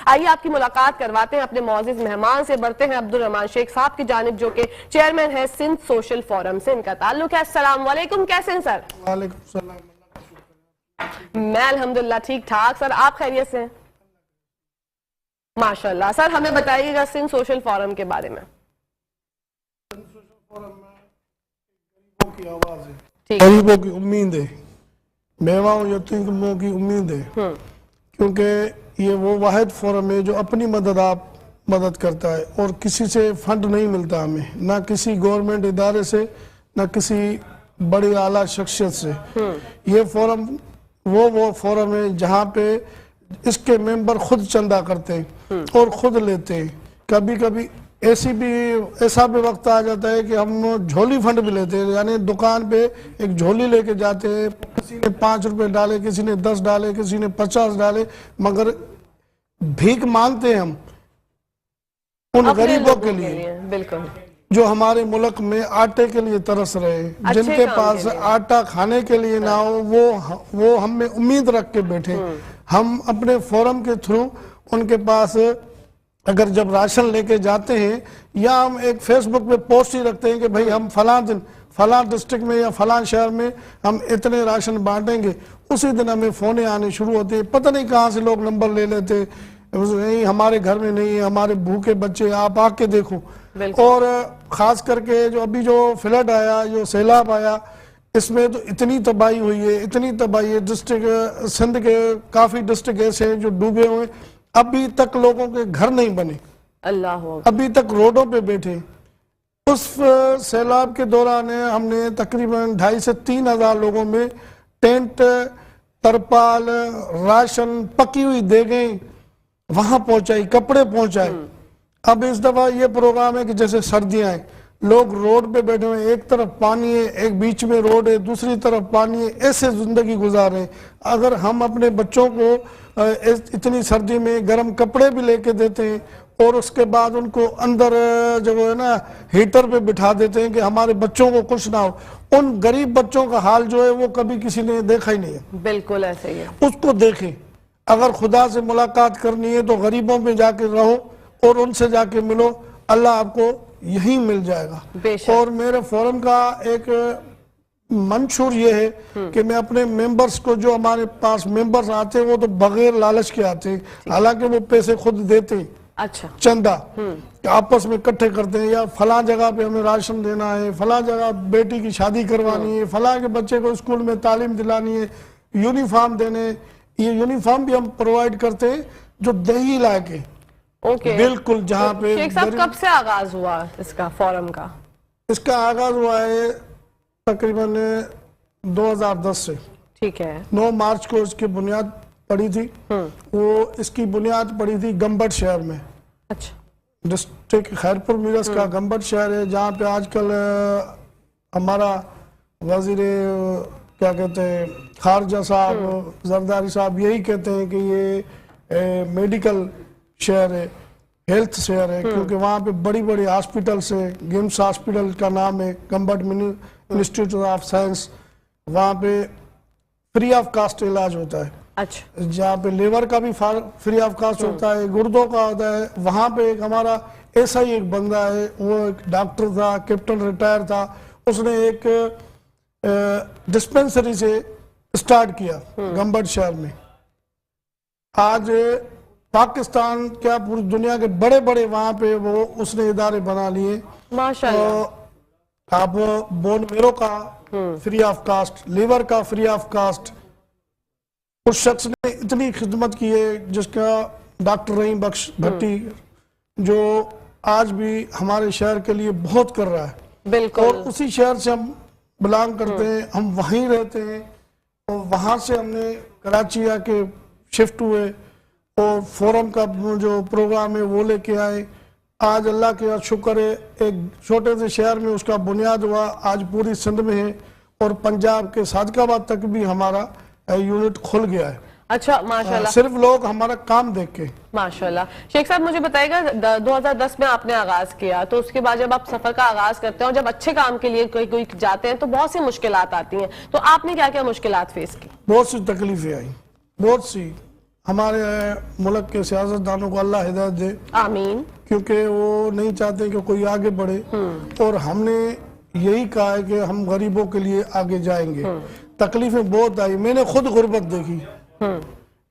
آئیے آپ کی ملاقات کرواتے ہیں اپنے معزز مہمان سے. بڑھتے ہیں عبدالرحمان شیخ صاحب کی جانب جو کہ چیئرمین ہے سندھ سوشل فورم سے. ان کا تعلق ہے. السلام علیکم, کیسے ہیں سر؟ وعلیکم السلام. میں الحمدللہ ٹھیک ٹھاک. سر آپ خیریت سے ہیں؟ ماشاءاللہ. سر ہمیں بتائیے گا سندھ سوشل فورم کے بارے میں. سندھ سوشل فورم میں غریبوں کی آواز ہے, غریبوں کی امید ہے, بیواؤں یتیموں کی امید ہے, کیونکہ یہ وہ واحد فورم ہے جو اپنی مدد کرتا ہے اور کسی سے فنڈ نہیں ملتا ہمیں, نہ کسی گورنمنٹ ادارے سے نہ کسی بڑی اعلیٰ شخصیت سے. یہ فورم وہ فورم ہے جہاں پہ اس کے ممبر خود چندہ کرتے ہیں اور خود لیتے ہیں. کبھی کبھی ایسا بھی وقت آ جاتا ہے کہ ہم جھولی فنڈ بھی لیتے ہیں, یعنی دکان پہ ایک جھولی لے کے جاتے ہیں, کسی نے 5 روپے ڈالے, کسی نے 10 ڈالے, کسی نے 50 ڈالے, مگر بھیک مانگتے ہیں ہم ان غریبوں کے لیے جو ہمارے ملک میں آٹے کے لیے ترس رہے ہیں, جن کے پاس آٹا کھانے کے لیے نہ ہو, وہ ہم میں امید رکھ کے بیٹھے. ہم اپنے فورم کے تھرو ان کے پاس اگر جب راشن لے کے جاتے ہیں, یا ہم ایک فیس بک پہ پوسٹ ہی رکھتے ہیں کہ بھئی ہم فلاں دن فلاں ڈسٹرکٹ میں یا فلاں شہر میں ہم اتنے راشن بانٹیں گے, اسی دن ہمیں فونیں آنے شروع ہوتے ہیں. پتہ نہیں کہاں سے لوگ نمبر لے لیتے, نہیں ہمارے گھر میں نہیں ہے, ہمارے بھوکے بچے, آپ آ کے دیکھو. اور خاص کر کے جو فلڈ آیا, جو سیلاب آیا, اس میں تو اتنی تباہی ہوئی ہے, اتنی تباہی ہے. ڈسٹرکٹ سندھ کے کافی ڈسٹرکٹ ایسے ہیں جو ڈوبے ہوئے, ابھی تک لوگوں کے گھر نہیں بنے, ابھی تک روڈوں پہ بیٹھے. اس سیلاب کے دوران ہم نے تقریباً 2,500 سے 3,000 لوگوں میں ٹینٹ, ترپال, راشن, پکی ہوئی دیگیں وہاں پہنچائی, کپڑے پہنچائے. اب اس دفعہ یہ پروگرام ہے کہ جیسے سردیاں ہیں, لوگ روڈ پہ بیٹھے ہوئے, ایک طرف پانی ہے, ایک بیچ میں روڈ ہے, دوسری طرف پانی ہے, ایسے زندگی گزار رہے ہیں. اگر ہم اپنے بچوں کو اتنی سردی میں گرم کپڑے بھی لے کے دیتے ہیں اور اس کے بعد ان کو اندر جو ہے نا ہیٹر پہ بٹھا دیتے ہیں کہ ہمارے بچوں کو کچھ نہ ہو, ان غریب بچوں کا حال جو ہے وہ کبھی کسی نے دیکھا ہی نہیں ہے. بالکل ایسے ہی ہے. اس کو دیکھیں. اگر خدا سے ملاقات کرنی ہے تو غریبوں میں جا کے رہو اور ان سے جا کے ملو, اللہ آپ کو یہی مل جائے گا. اور میرے فورم کا ایک منشور یہ ہے کہ میں اپنے ممبرز کو, جو ہمارے پاس ممبرز آتے ہیں وہ تو بغیر لالچ کے آتے ہیں, حالانکہ وہ پیسے خود دیتے ہیں, چندہ آپس میں اکٹھے کرتے ہیں, یا فلاں جگہ پہ ہمیں راشن دینا ہے, فلاں جگہ بیٹی کی شادی کروانی ہے, فلاں کے بچے کو اسکول میں تعلیم دلانی ہے, یونیفارم دینے. یہ یونیفارم بھی ہم پرووائڈ کرتے ہیں جو دیہی علاقے بالکل جہاں پہ. شیخ صاحب کب سے آغاز ہوا اس کا فورم کا؟ اس کا آغاز ہوا ہے تقریباً 2010 سے. ٹھیک ہے. 9 مارچ کو اس کی بنیاد پڑی تھی. وہ اس کی بنیاد پڑی تھی گمبٹ شہر میں. اچھا. ڈسٹرکٹ خیرپور میرس کا گمبٹ شہر ہے, جہاں پہ آج کل ہمارا وزیر کیا کہتے ہیں خارجہ صاحب زرداری صاحب یہی کہتے ہیں کہ یہ میڈیکل شہر ہے, ہیلتھ شہر ہے, کیونکہ وہاں پہ بڑی بڑی ہاسپٹلز ہیں. گیمس ہاسپٹل کا نام ہے, گمبٹ انسٹیٹیوٹ آف سائنس. وہاں پہ فری آف کاسٹ علاج ہوتا ہے. اچھا. جہاں پہ لیور کا بھی فری آف کاسٹ ہوتا ہے, گردوں کا ہوتا ہے. وہاں پہ ایک ہمارا ایسا ہی ایک بندہ ہے, وہ ایک ڈاکٹر تھا, کیپٹن ریٹائر تھا, اس نے ایک ڈسپنسری سے سٹارٹ کیا گمبٹ شہر میں. آج پاکستان کیا پوری دنیا کے بڑے بڑے وہاں پہ وہ اس نے ادارے بنا لیے. ماشاءاللہ. آپ بون میرو کا فری آف کاسٹ, لیور کا فری آف کاسٹ. اس شخص نے اتنی خدمت کی ہے, جس کا ڈاکٹر رحیم بخش بھٹی, جو آج بھی ہمارے شہر کے لیے بہت کر رہا ہے. بالکل. اور اسی شہر سے ہم بلانگ کرتے ہیں, ہم وہیں رہتے ہیں, اور وہاں سے ہم نے کراچی آ کے شفٹ ہوئے اور فورم کا جو پروگرام ہے وہ لے کے آئے. آج اللہ کا شکر ہے, ایک چھوٹے سے شہر میں اس کا بنیاد ہوا, آج پوری سندھ میں ہے, اور پنجاب کے صادق آباد تک بھی ہمارا یونٹ کھل گیا ہے. اچھا ماشاءاللہ. صرف لوگ ہمارا کام دیکھ کے. ماشاءاللہ. شیخ صاحب مجھے بتائے گا 2010 میں آپ نے آغاز کیا, تو اس کے بعد جب آپ سفر کا آغاز کرتے ہیں اور جب اچھے کام کے لیے کوئی جاتے ہیں تو بہت سی مشکلات آتی ہیں, تو آپ نے کیا کیا مشکلات فیس کی؟ بہت سی تکلیفیں آئیں, بہت سی. ہمارے ملک کے سیاستدانوں کو اللہ ہدایت دے، آمین، کیونکہ وہ نہیں چاہتے کہ کوئی آگے بڑھے، اور ہم نے یہی کہا ہے کہ ہم غریبوں کے لیے آگے جائیں گے۔ تکلیفیں بہت آئی، میں نے خود غربت دیکھی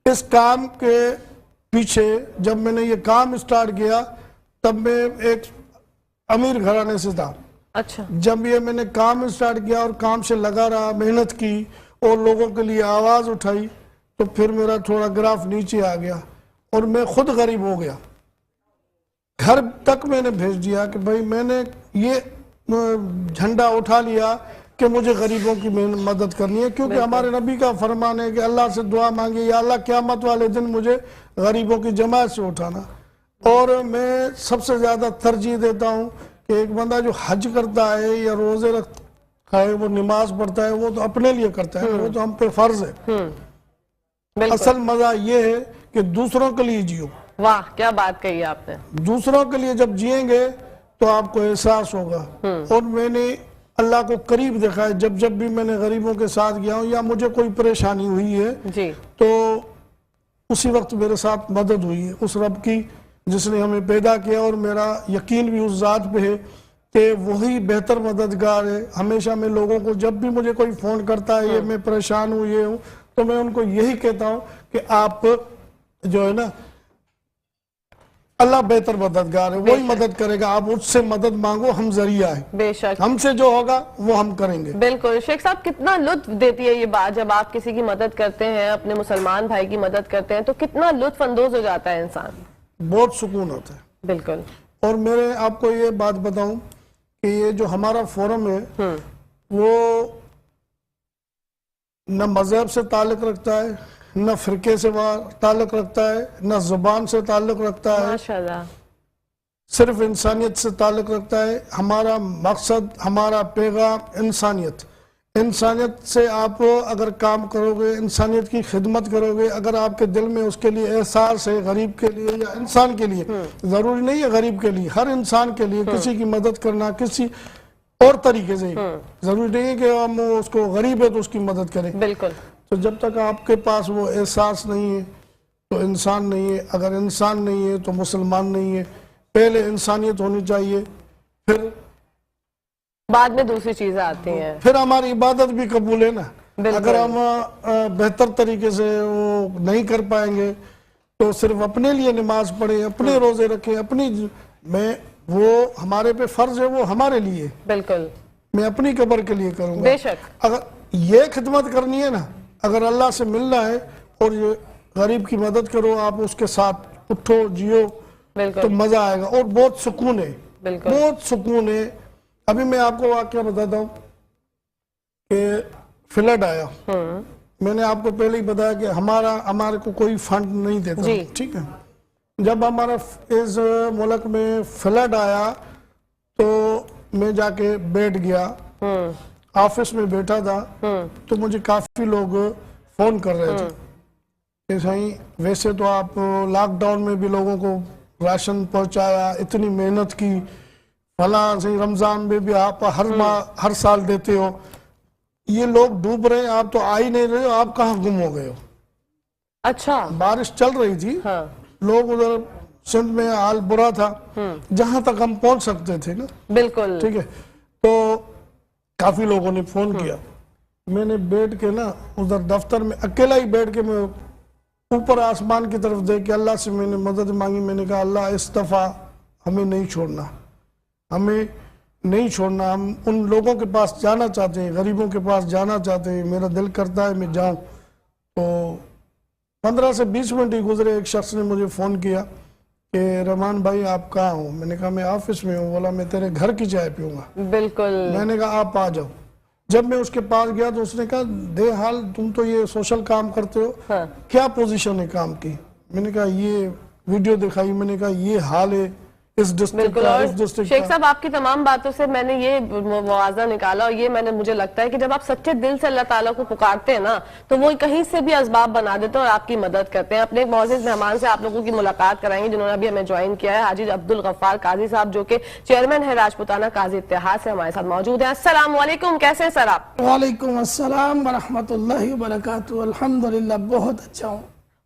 اس کام کے پیچھے۔ جب میں نے یہ کام سٹارٹ کیا تب میں ایک امیر گھرانے سے تھا۔ اچھا، جب یہ میں نے کام سٹارٹ کیا اور کام سے لگا رہا، محنت کی اور لوگوں کے لیے آواز اٹھائی، تو پھر میرا تھوڑا گراف نیچے آ گیا اور میں خود غریب ہو گیا۔ گھر تک میں نے بھیج دیا کہ بھائی میں نے یہ جھنڈا اٹھا لیا کہ مجھے غریبوں کی مدد کرنی ہے، کیونکہ ہمارے نبی کا فرمان ہے کہ اللہ سے دعا مانگے، یا اللہ قیامت والے دن مجھے غریبوں کی جماعت سے اٹھانا۔ اور میں سب سے زیادہ ترجیح دیتا ہوں کہ ایک بندہ جو حج کرتا ہے یا روزے رکھتا ہے، وہ نماز پڑھتا ہے، وہ تو اپنے لیے کرتا ہے، وہ تو ہم پہ فرض ہے۔ اصل مزہ یہ ہے کہ دوسروں کے لیے جیو۔ واہ، کیا بات کہی آپ نے۔ دوسروں کے لیے جب جئیں گے تو آپ کو احساس ہوگا۔ اور میں نے اللہ کو قریب دیکھا ہے، جب بھی میں نے غریبوں کے ساتھ گیا ہوں یا مجھے کوئی پریشانی ہوئی ہے جی، تو اسی وقت میرے ساتھ مدد ہوئی ہے اس رب کی جس نے ہمیں پیدا کیا، اور میرا یقین بھی اس ذات پہ ہے کہ وہی بہتر مددگار ہے۔ ہمیشہ میں لوگوں کو جب بھی مجھے کوئی فون کرتا ہے یہ میں پریشان ہوں یہ ہوں، تو میں ان کو یہی کہتا ہوں کہ آپ جو ہے نا، اللہ بہتر مددگار ہے، وہی مدد کرے گا، آپ اس سے مدد مانگو، ہم ذریعہ ہیں، بے شک، ہم سے جو ہوگا وہ ہم کریں گے۔ بالکل۔ شیخ صاحب، کتنا لطف دیتی ہے یہ بات جب آپ کسی کی مدد کرتے ہیں، اپنے مسلمان بھائی کی مدد کرتے ہیں، تو کتنا لطف اندوز ہو جاتا ہے انسان، بہت سکون ہوتا ہے۔ بالکل۔ اور میرے آپ کو یہ بات بتاؤں کہ یہ جو ہمارا فورم ہے وہ نہ مذہب سے تعلق رکھتا ہے، نہ فرقے سے تعلق رکھتا ہے، نہ زبان سے تعلق رکھتا ہے، ماشاءاللہ، صرف انسانیت سے تعلق رکھتا ہے۔ ہمارا مقصد، ہمارا پیغام انسانیت۔ انسانیت سے آپ اگر کام کرو گے، انسانیت کی خدمت کرو گے، اگر آپ کے دل میں اس کے لیے احساس ہے، غریب کے لیے یا انسان کے لیے، ضروری نہیں ہے غریب کے لیے، ہر انسان کے لیے کسی کی مدد کرنا کسی اور طریقے سے، ضروری نہیں ہے کہ ہم اس کو غریب ہے تو اس کی مدد کریں۔ بالکل۔ تو جب تک آپ کے پاس وہ احساس نہیں ہے تو انسان نہیں ہے، اگر انسان نہیں ہے تو مسلمان نہیں ہے۔ پہلے انسانیت ہونی چاہیے، پھر بعد میں دوسری چیزیں آتی ہیں، پھر ہماری عبادت بھی قبول ہے نا۔ اگر ہم بہتر طریقے سے وہ نہیں کر پائیں گے تو صرف اپنے لیے نماز پڑھیں، اپنے روزے رکھیں، وہ ہمارے پہ فرض ہے، وہ ہمارے لیے، بالکل، میں اپنی قبر کے لیے کروں گا۔ بے شک۔ اگر یہ خدمت کرنی ہے نا، اگر اللہ سے ملنا ہے اور یہ غریب کی مدد کرو، آپ اس کے ساتھ اٹھو جیو، تو مزہ آئے گا اور بہت سکون ہے، بہت سکون ہے۔ ابھی میں آپ کو واقعہ بتاتا ہوں کہ فلڈ آیا، میں نے آپ کو پہلے ہی بتایا کہ ہمارے کو کوئی فنڈ نہیں دیتا، ٹھیک ہے۔ جب ہمارا اس ملک میں فلڈ آیا تو میں جا کے بیٹھ گیا، آفس میں بیٹھا تھا، تو مجھے کافی لوگ فون کر رہے تھے کہ صحیح ویسے تو آپ لاک ڈاؤن میں بھی لوگوں کو راشن پہنچایا، اتنی محنت کی، فلاں صحیح رمضان میں بھی آپ ہر سال دیتے ہو، یہ لوگ ڈوب رہے ہیں، آپ تو آ ہی نہیں رہے ہو، آپ کہاں گم ہو گئے ہو۔ اچھا، بارش چل رہی تھی، لوگ ادھر سندھ میں حال برا تھا، جہاں تک ہم پہنچ سکتے تھے نا، بالکل، ٹھیک ہے۔ تو کافی لوگوں نے فون کیا، میں نے بیٹھ کے نا ادھر دفتر میں اکیلا ہی بیٹھ کے میں اوپر آسمان کی طرف دیکھ کے اللہ سے میں نے مدد مانگی، میں نے کہا اللہ اس دفعہ ہمیں نہیں چھوڑنا، ہمیں نہیں چھوڑنا، ہم ان لوگوں کے پاس جانا چاہتے ہیں، غریبوں کے پاس جانا چاہتے ہیں، میرا دل کرتا ہے میں جاؤں۔ تو 15 سے 20 منٹ ہی گزرے، ایک شخص نے مجھے فون کیا کہ رحمان بھائی آپ کہاں ہوں؟ میں نے کہا میں آفس میں ہوں۔ بولا میں تیرے گھر کی چائے پیوں گا۔ بالکل، میں نے کہا آپ آ جاؤ۔ جب میں اس کے پاس گیا تو اس نے کہا دے حال تم تو یہ سوشل کام کرتے ہو، کیا پوزیشن ہے کام کی؟ میں نے کہا یہ ویڈیو دکھائی، میں نے کہا یہ حال ہے اس ڈسٹرکٹ کا، اس ڈسٹرکٹ کا۔ شیخ صاحب، آپ کی تمام باتوں سے میں نے یہ موازنہ نکالا، اور یہ مجھے لگتا ہے کہ جب آپ سچے دل سے اللہ تعالیٰ کو پکارتے ہیں نا تو وہ کہیں سے بھی اسباب بنا دیتے ہیں اور آپ کی مدد کرتے ہیں۔ اپنے ایک معزز مہمان سے آپ لوگوں کی ملاقات کرائیں گے جنہوں نے ابھی ہمیں جوائن کیا ہے، حاجی عبدالغفار قاضی صاحب، جو کہ چیئرمین ہے راجپوتانہ قاضی اتحاد سے، ہمارے ساتھ موجود ہیں۔ السلام علیکم، کیسے ہیں سر آپ؟ وعلیکم السلام ورحمۃ اللہ وبرکاتہ، الحمدللہ بہت اچھا ہوں۔